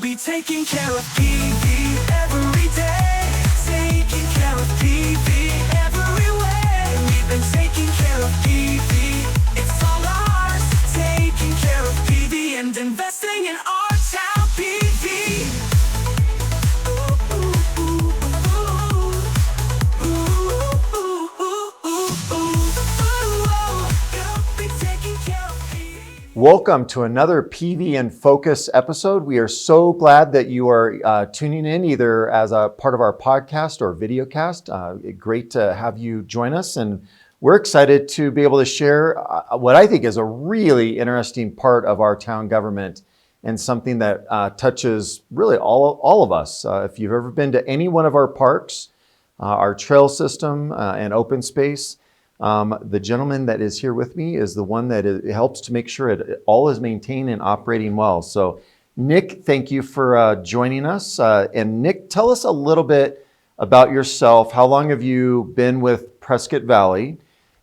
be taking care of PV every day. Taking care of PV every way. We've been taking care of PV. It's all ours. Taking care of PV and investing in our town PV. Welcome to another PV in Focus episode. We are so glad that you are tuning in either as a part of our podcast or videocast. Great to have you join us, and we're excited to be able to share what I think is a really interesting part of our town government and something that touches really all of us. If you've ever been to any one of our parks, our trail system and open space, the gentleman that is here with me is the one that helps to make sure it all is maintained and operating well. So Nick, thank you for joining us. And Nick, tell us a little bit about yourself. How long have you been with Prescott Valley?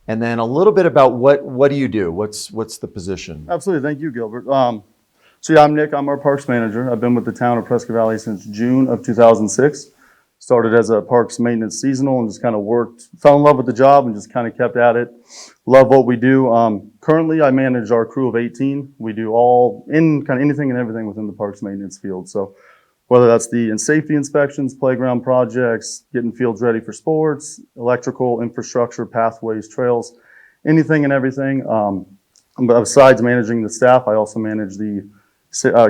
And then a little bit about what do you do? What's the position? Absolutely. Thank you, Gilbert. So yeah, I'm Nick. I'm our Parks Manager. I've been with the town of Prescott Valley since June of 2006. Started as a parks maintenance seasonal and just kind of fell in love with the job and just kind of kept at it. Love what we do. Currently, I manage our crew of 18. We do anything and everything within the parks maintenance field. So whether that's the safety inspections, playground projects, getting fields ready for sports, electrical, infrastructure, pathways, trails, anything and everything. But besides managing the staff, I also manage the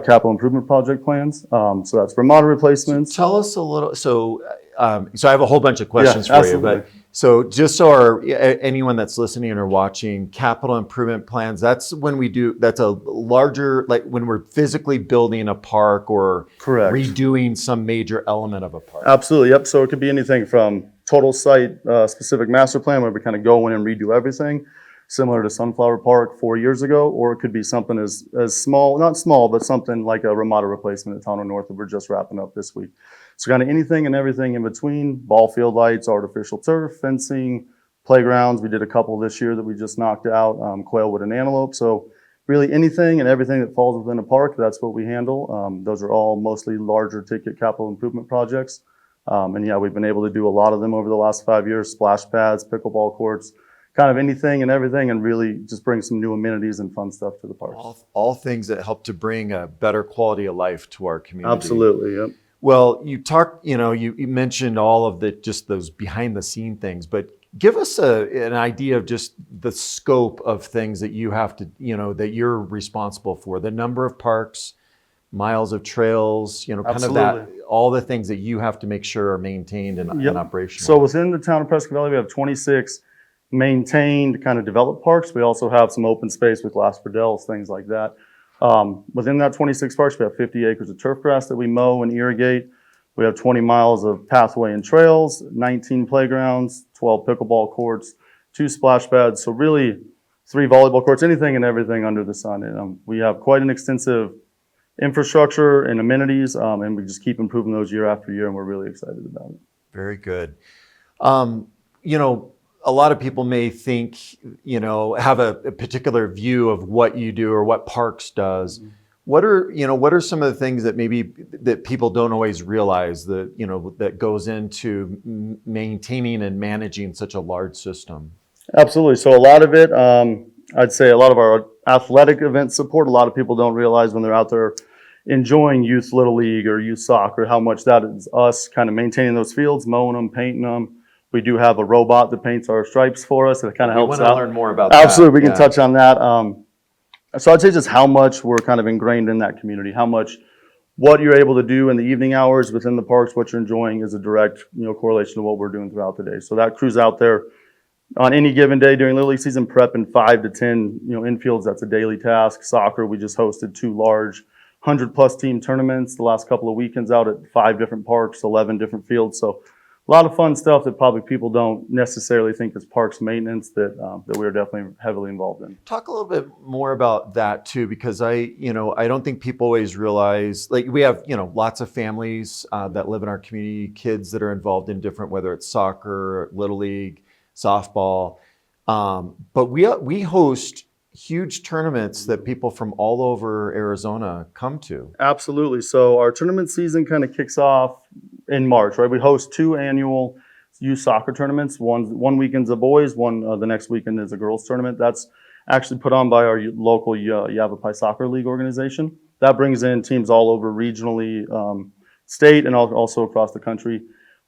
capital improvement project plans. So that's remodel replacements. So tell us a little. So I have a whole bunch of questions for absolutely. you. But so just so anyone that's listening or watching, capital improvement plans. That's when we do. That's a larger, like when we're physically building a park or Correct. Redoing some major element of a park. Absolutely. Yep. So it could be anything from total site specific master plan where we kind of go in and redo everything, similar to Sunflower Park 4 years ago, or it could be something as small, not small, but something like a remodel replacement at Tono North that we're just wrapping up this week. So kind of anything and everything in between, ball field lights, artificial turf, fencing, playgrounds. We did a couple this year that we just knocked out, quailwood and antelope. So really anything and everything that falls within a park, that's what we handle. Those are all mostly larger ticket capital improvement projects. And yeah, we've been able to do a lot of them over the last 5 years, splash pads, pickleball courts, kind of anything and everything, and really just bring some new amenities and fun stuff to the parks. All things that help to bring a better quality of life to our community. Absolutely, yep. Well, you mentioned all of just those behind the scene things, but give us an idea of just the scope of things that you have to, that you're responsible for, the number of parks, miles of trails, kind Absolutely. of that, all the things that you have to make sure are maintained and operational. So within the town of Prescott Valley, we have 26 maintained kind of developed parks. We also have some open space with glass bordels, things like that. Within that 26 parks, we have 50 acres of turf grass that we mow and irrigate. We have 20 miles of pathway and trails, 19 playgrounds, 12 pickleball courts, 2 splash pads. So really 3 volleyball courts, anything and everything under the sun. And, we have quite an extensive infrastructure and amenities, and we just keep improving those year after year, and we're really excited about it. Very good. A lot of people may think, have a particular view of what you do or what Parks does. Mm-hmm. What are some of the things that maybe that people don't always realize that goes into maintaining and managing such a large system? Absolutely. So a lot of it, I'd say a lot of our athletic event support, a lot of people don't realize when they're out there enjoying youth Little League or youth soccer, how much that is us kind of maintaining those fields, mowing them, painting them. We do have a robot that paints our stripes for us. That kind of helps out. We want to learn more about that. Absolutely, we can touch on that. So I'd say just how much we're kind of ingrained in that community, how much what you're able to do in the evening hours within the parks, what you're enjoying is a direct correlation to what we're doing throughout the day. So that crew's out there on any given day during Little League season prepping 5 to 10 infields. That's a daily task. Soccer, we just hosted 2 large 100+ team tournaments the last couple of weekends out at 5 different parks, 11 different fields. So a lot of fun stuff that probably people don't necessarily think is parks maintenance that we're definitely heavily involved in. Talk a little bit more about that too, because I don't think people always realize, like we have, lots of families that live in our community, kids that are involved in different, whether it's soccer, Little League, softball. But we host huge tournaments that people from all over Arizona come to. Absolutely. So our tournament season kind of kicks off in March, right? We host 2 annual youth soccer tournaments. One weekend's a boys, the next weekend is a girls tournament. That's actually put on by our local Yavapai Soccer League organization. That brings in teams all over regionally, state, and also across the country.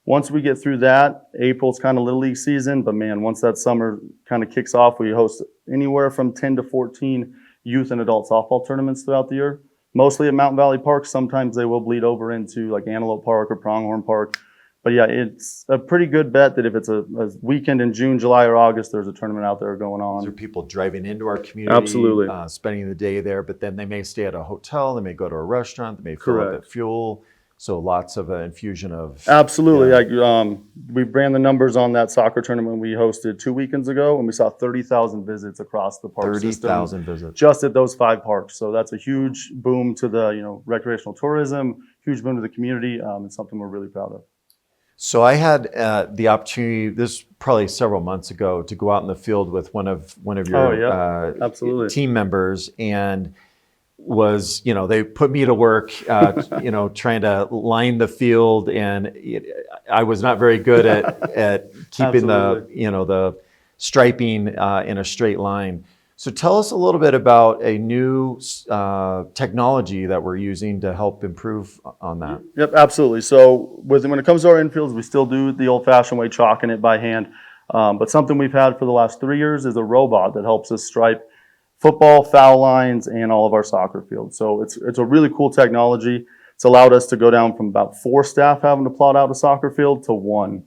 Once we get through that, April's kind of Little League season, but man, once that summer kind of kicks off, we host anywhere from 10 to 14 youth and adult softball tournaments throughout the year, mostly at Mountain Valley Park. Sometimes they will bleed over into like Antelope Park or Pronghorn Park. But yeah, it's a pretty good bet that if it's a weekend in June, July, or August, there's a tournament out there going on. These are people driving into our community, Absolutely. Spending the day there, but then they may stay at a hotel, they may go to a restaurant, they may fill up at fuel. So lots of infusion of... Absolutely. Yeah. We ran the numbers on that soccer tournament we hosted 2 weekends ago, and we saw 30,000 visits across the park 30,000 visits. Just at those 5 parks. So that's a huge boom to the recreational tourism, huge boom to the community. It's something we're really proud of. So I had the opportunity, this probably several months ago, to go out in the field with one of your absolutely. team members, and they put me to work, trying to line the field, and I was not very good at keeping the striping in a straight line. So tell us a little bit about a new technology that we're using to help improve on that. Yep, absolutely. So when it comes to our infields, we still do it the old-fashioned way, chalking it by hand. But something we've had for the last 3 years is a robot that helps us stripe football, foul lines, and all of our soccer fields. So it's a really cool technology. It's allowed us to go down from about 4 staff having to plot out a soccer field to 1.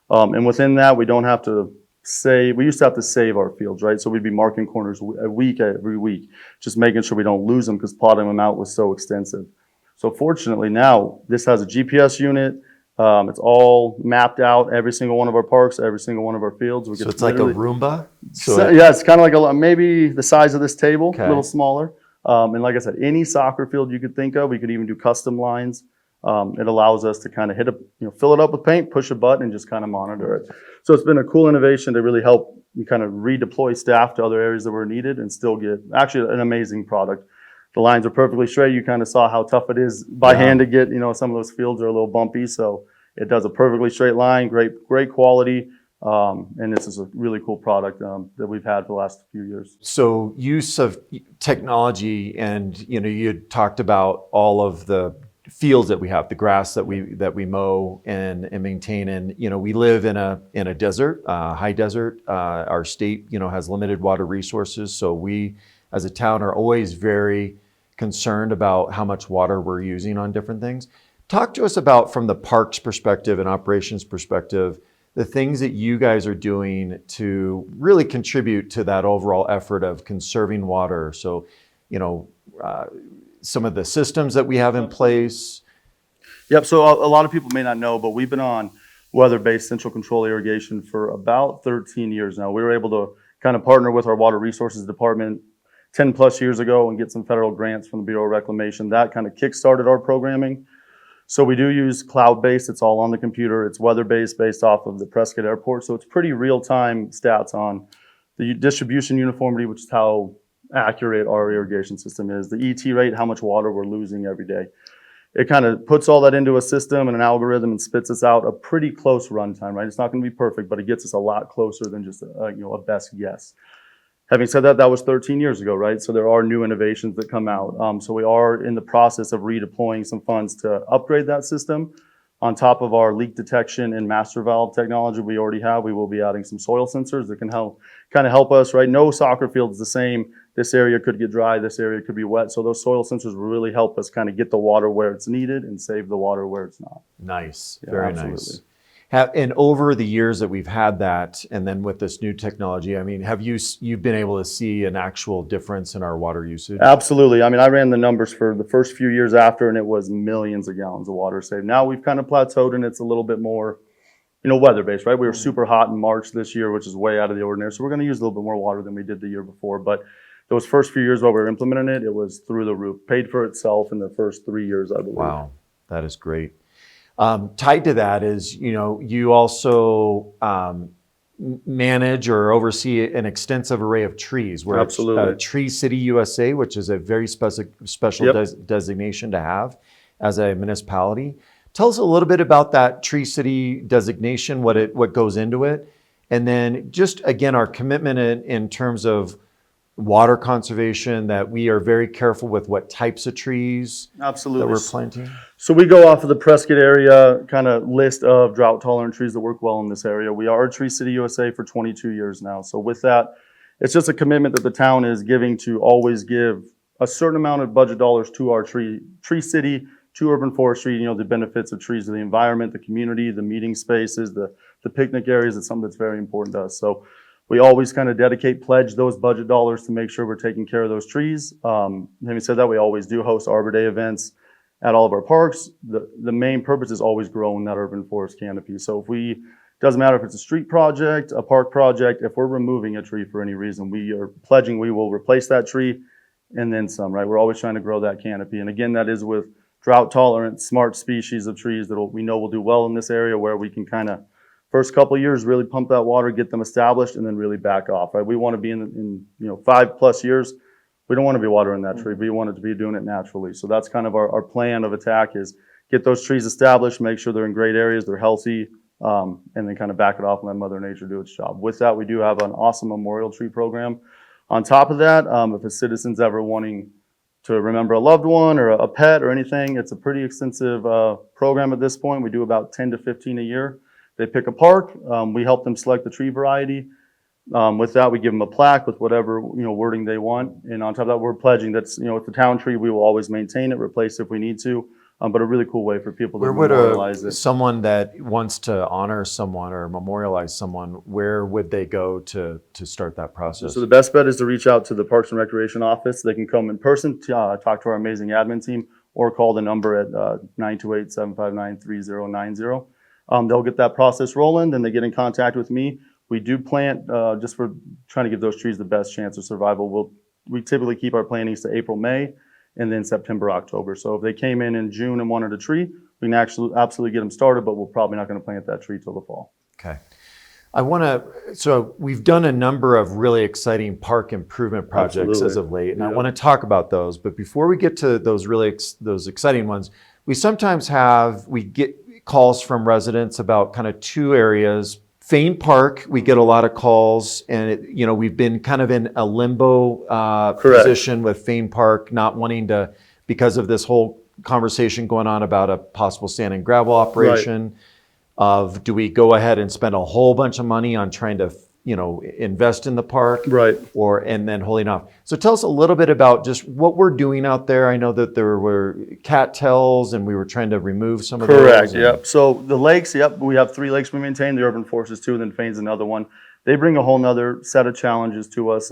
And within that, we don't have to we used to have to save our fields, right? So we'd be marking corners every week, just making sure we don't lose them because plotting them out was so extensive. So fortunately now, this has a GPS unit. It's all mapped out, every single one of our parks, every single one of our fields. So it's like a Roomba? Yeah, it's kind of like maybe the size of this table, a little smaller. And like I said, any soccer field you could think of, we could even do custom lines. It allows us to kind of fill it up with paint, push a button, and just kind of monitor it. So it's been a cool innovation to really help you kind of redeploy staff to other areas that were needed and still get actually an amazing product. The lines are perfectly straight. You kind of saw how tough it is by hand to get, some of those fields are a little bumpy. So it does a perfectly straight line, great quality. And this is a really cool product that we've had for the last few years. So use of technology, and you had talked about all of the fields that we have, the grass that we mow and maintain, and we live in a desert, high desert. Our state has limited water resources, so we as a town are always very concerned about how much water we're using on different things. Talk to us about, from the parks perspective and operations perspective, the things that you guys are doing to really contribute to that overall effort of conserving water. So, some of the systems that we have in place. Yep, so a lot of people may not know, but we've been on weather-based central control irrigation for about 13 years now. We were able to kind of partner with our water resources department 10 plus years ago and get some federal grants from the Bureau of Reclamation. That kind of kick-started our programming. So we do use cloud-based. It's all on the computer. It's weather-based, based off of the Prescott Airport. So it's pretty real-time stats on the distribution uniformity, which is how accurate our irrigation system is, the ET rate, how much water we're losing every day. It kind of puts all that into a system and an algorithm and spits us out a pretty close runtime, right? It's not going to be perfect, but it gets us a lot closer than just a best guess. Having said that, that was 13 years ago, right? So there are new innovations that come out. So we are in the process of redeploying some funds to upgrade that system. On top of our leak detection and master valve technology we already have, we will be adding some soil sensors that can help us, right? No soccer field is the same. This area could get dry, this area could be wet. So those soil sensors will really help us kind of get the water where it's needed and save the water where it's not. Nice, Yeah, very absolutely. nice. And over the years that we've had that, and then with this new technology, I mean, have you've been able to see an actual difference in our water usage? Absolutely. I mean, I ran the numbers for the first few years after, and it was millions of gallons of water saved. Now we've kind of plateaued, and it's a little bit more, weather-based, right? We were super hot in March this year, which is way out of the ordinary. So we're going to use a little bit more water than we did the year before. But those first few years while we were implementing it, it was through the roof. Paid for itself in the first 3 years, I believe. Wow, that is great. Tied to that is, you also manage or oversee an extensive array of trees. We're Absolutely. Tree City USA, which is a very special Yep. designation to have as a municipality. Tell us a little bit about that Tree City designation, what goes into it, and then just again our commitment in terms of water conservation, that we are very careful with what types of trees Absolutely. that we're planting. So we go off of the Prescott area kind of list of drought tolerant trees that work well in this area. We are Tree City USA for 22 years now. So with that, it's just a commitment that the town is giving to always give a certain amount of budget dollars to our Tree City, to urban forestry, the benefits of trees to the environment, the community, the meeting spaces, the picnic areas. It's something that's very important to us. So we always kind of pledge those budget dollars to make sure we're taking care of those trees. Having said that, we always do host Arbor Day events at all of our parks. The main purpose is always growing that urban forest canopy. So doesn't matter if it's a street project, a park project, if we're removing a tree for any reason, we are pledging we will replace that tree and then some, right? We're always trying to grow that canopy. And again, that is with drought tolerant, smart species of trees that we know will do well in this area, where we can kind of first couple of years really pump that water, get them established, and then really back off, right? We want to be in 5+ years. We don't want to be watering that tree. We want it to be doing it naturally. So that's kind of our plan of attack, is get those trees established, make sure they're in great areas, they're healthy, and then kind of back it off and let Mother Nature do its job. With that, we do have an awesome memorial tree program. On top of that, if a citizen's ever wanting to remember a loved one or a pet or anything, it's a pretty extensive program at this point. We do about 10 to 15 a year. They pick a park. We help them select the tree variety. With that, we give them a plaque with whatever wording they want. And on top of that, we're pledging that's it's a town tree. We will always maintain it, replace it if we need to. But a really cool way for people to Where would memorialize it. someone that wants to honor someone or memorialize someone, where would they go to start that process? So the best bet is to reach out to the Parks and Recreation office. They can come in person, talk to our amazing admin team, or call the number at 928-759-3090. They'll get that process rolling, then they get in contact with me. We do plant, just for trying to give those trees the best chance of survival. We typically keep our plantings to April, May, and then September, October. So if they came in June and wanted a tree, we can absolutely get them started, but we're probably not going to plant that tree till the fall. Okay. So we've done a number of really exciting park improvement projects Absolutely. as of late, and I Yeah. want to talk about those. But before we get to those those exciting ones, we get calls from residents about kind of two areas. Fane Park, we get a lot of calls, and we've been kind of in a limbo position with Fane Park, not wanting to, because of this whole conversation going on about a possible sand and gravel operation. Of do we go ahead and spend a whole bunch of money on trying to invest in the park, Right. and then holding off. So tell us a little bit about just what we're doing out there. I know that there were cattails and we were trying to remove some of those. Correct, yep. So the lakes, we have 3 lakes we maintain. The urban forest is 2, and then Fane's another one. They bring a whole nother set of challenges to us.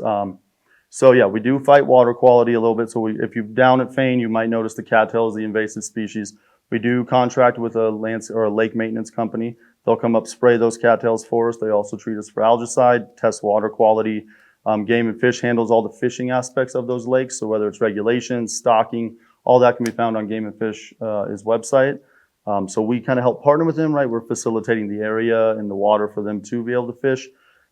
We do fight water quality a little bit. So if you're down at Fane, you might notice the cattail is the invasive species. We do contract with a lake maintenance company. They'll come up, spray those cattails for us. They also treat us for algicide, test water quality. Game and Fish handles all the fishing aspects of those lakes. So whether it's regulations, stocking, all that can be found on Game and Fish's website. So we kind of help partner with them, right? We're facilitating the area and the water for them to be able to fish,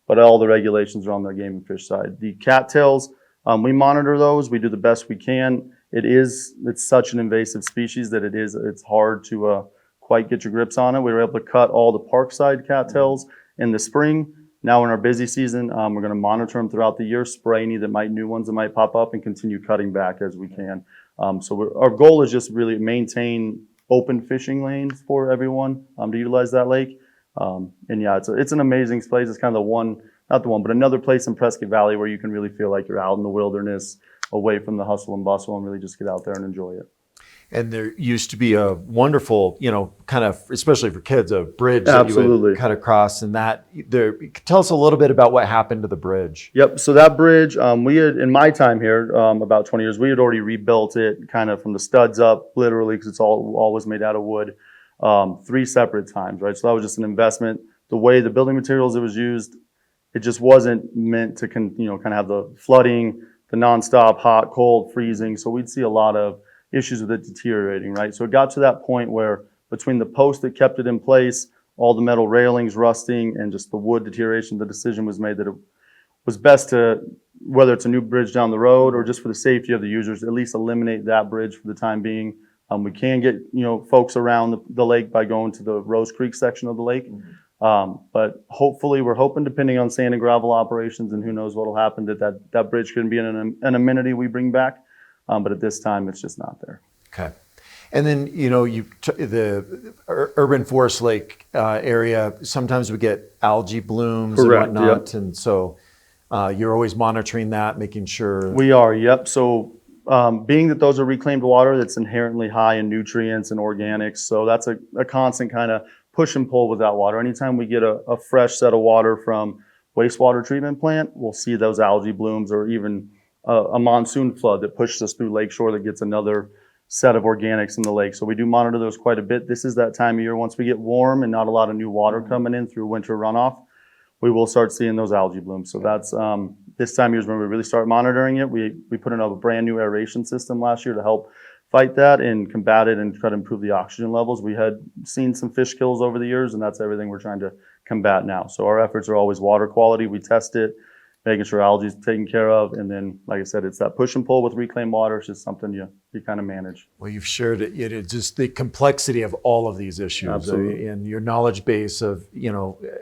but all the regulations are on their Game and Fish side. The cattails, we monitor those. We do the best we can. It's such an invasive species that it's hard to quite get your grips on it. We were able to cut all the parkside cattails in the spring. Now in our busy season, we're going to monitor them throughout the year, spray any new ones that might pop up, and continue cutting back as we can. Our goal is just really maintain open fishing lanes for everyone to utilize that lake. It's an amazing place. It's kind of another place in Prescott Valley where you can really feel like you're out in the wilderness, away from the hustle and bustle, and really just get out there and enjoy it. And there used to be a wonderful, kind of, especially for kids, a bridge that you Absolutely. would cut across. And tell us a little bit about what happened to the bridge. Yep. So that bridge, we had, in my time here, about 20 years, we had already rebuilt it kind of from the studs up, literally, because it's all was made out of wood, 3 separate times, right? So that was just an investment. The way the building materials it was used, it just wasn't meant to, kind of have the flooding, the nonstop hot, cold, freezing. So we'd see a lot of issues with it deteriorating, right? So it got to that point where between the post that kept it in place, all the metal railings rusting and just the wood deterioration, the decision was made that it was best to, whether it's a new bridge down the road or just for the safety of the users, at least eliminate that bridge for the time being. We can get, folks around the lake by going to the Rose Creek section of the lake. But hopefully we're hoping, depending on sand and gravel operations and who knows what'll happen, that bridge can be an amenity we bring back. But at this time, it's just not there. Okay. And then, the urban forest lake area, sometimes we get algae blooms Correct, and whatnot. yep. And so you're always monitoring that, making sure. We are, yep. So being that those are reclaimed water, that's inherently high in nutrients and organics. So that's a constant kind of push and pull with that water. Anytime we get a fresh set of water from wastewater treatment plant, we'll see those algae blooms, or even a monsoon flood that pushes us through lakeshore that gets another set of organics in the lake. So we do monitor those quite a bit. This is that time of year, once we get warm and not a lot of new water coming in through winter runoff, we will start seeing those algae blooms. So that's this time of year is when we really start monitoring it. We put in a brand new aeration system last year to help fight that and combat it and try to improve the oxygen levels. We had seen some fish kills over the years, and that's everything we're trying to combat now. So our efforts are always water quality. We test it, making sure algae is taken care of. And then, like I said, it's that push and pull with reclaimed water. It's just something you kind of manage. Well, you've shared it. It's just the complexity of all of these issues. Absolutely. And your knowledge base of,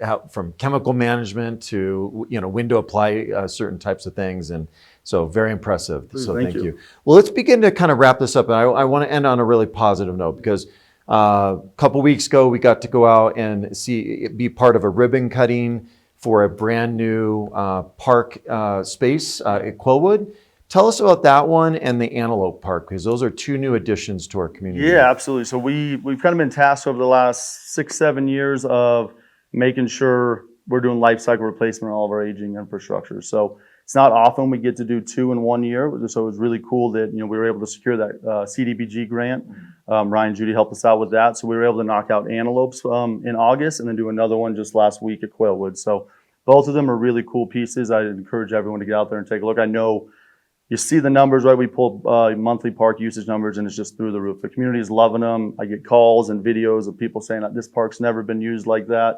how, from chemical management to, when to apply certain types of things. And so very impressive. So thank you. Well, let's begin to kind of wrap this up. And I want to end on a really positive note, because a couple weeks ago, we got to go out and be part of a ribbon cutting for a brand new park space at Quillwood. Tell us about that one and the Antelope Park, because those are two new additions to our community. Yeah, absolutely. So we've kind of been tasked over the last 6-7 years of making sure we're doing life cycle replacement on all of our aging infrastructure. So it's not often we get to do 2 in 1 year. So it was really cool that we were able to secure that CDBG grant. Ryan and Judy helped us out with that. So we were able to knock out antelopes in August and then do another one just last week at Quillwood. So both of them are really cool pieces. I encourage everyone to get out there and take a look. I know you see the numbers, right? We pull monthly park usage numbers, and it's just through the roof. The community is loving them. I get calls and videos of people saying that this park's never been used like that.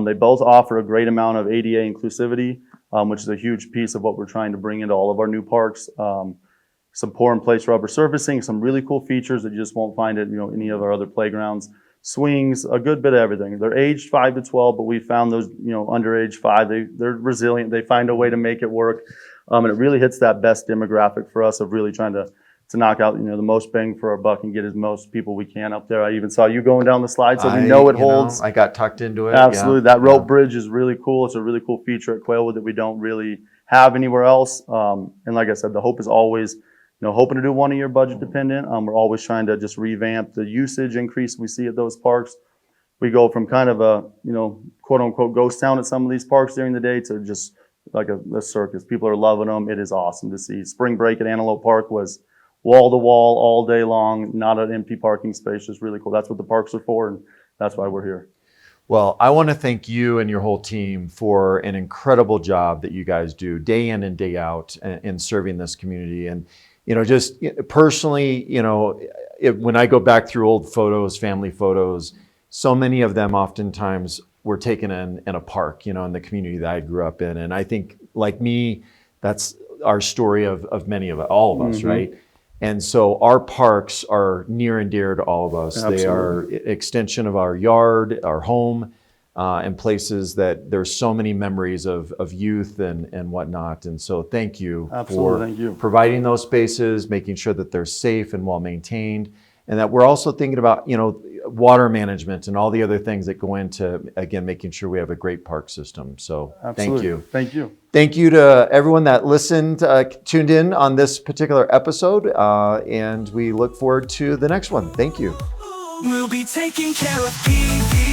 They both offer a great amount of ADA inclusivity, which is a huge piece of what we're trying to bring into all of our new parks. Some pour-in-place rubber surfacing, some really cool features that you just won't find at any of our other playgrounds. Swings, a good bit of everything. They're aged 5 to 12, but we found those under age 5, they're resilient. They find a way to make it work, and it really hits that best demographic for us of really trying to knock out the most bang for our buck and get as most people we can up there. I even saw you going down the slide, so we know it holds. I got tucked into it. Absolutely, that rope bridge is really cool. It's a really cool feature at Quillwood that we don't really have anywhere else. And like I said, the hope is always hoping to do 1 a year, budget dependent. We're always trying to just revamp the usage increase we see at those parks. We go from kind of a quote unquote ghost town at some of these parks during the day to just like a circus. People are loving them. It is awesome to see. Spring break at Antelope Park was wall to wall all day long, not an empty parking space. Just really cool. That's what the parks are for, and that's why we're here. Well, I want to thank you and your whole team for an incredible job that you guys do day in and day out in serving this community. And just personally, when I go back through old photos, family photos, so many of them oftentimes were taken in a park, in the community that I grew up in. And I think, like me, that's our story of all of us, mm-hmm. right? And so our parks are near and dear to all of us. Absolutely. They are extension of our yard, our home, and places that there's so many memories of youth and whatnot. And so thank you for providing those spaces, making sure that they're safe and well maintained, and that we're also thinking about, water management and all the other things that go into, again, making sure we have a great park system. So Absolutely. Thank you. Thank you. Thank you to everyone that listened, tuned in on this particular episode, and we look forward to the next one. Thank you. We'll be taking care of PV.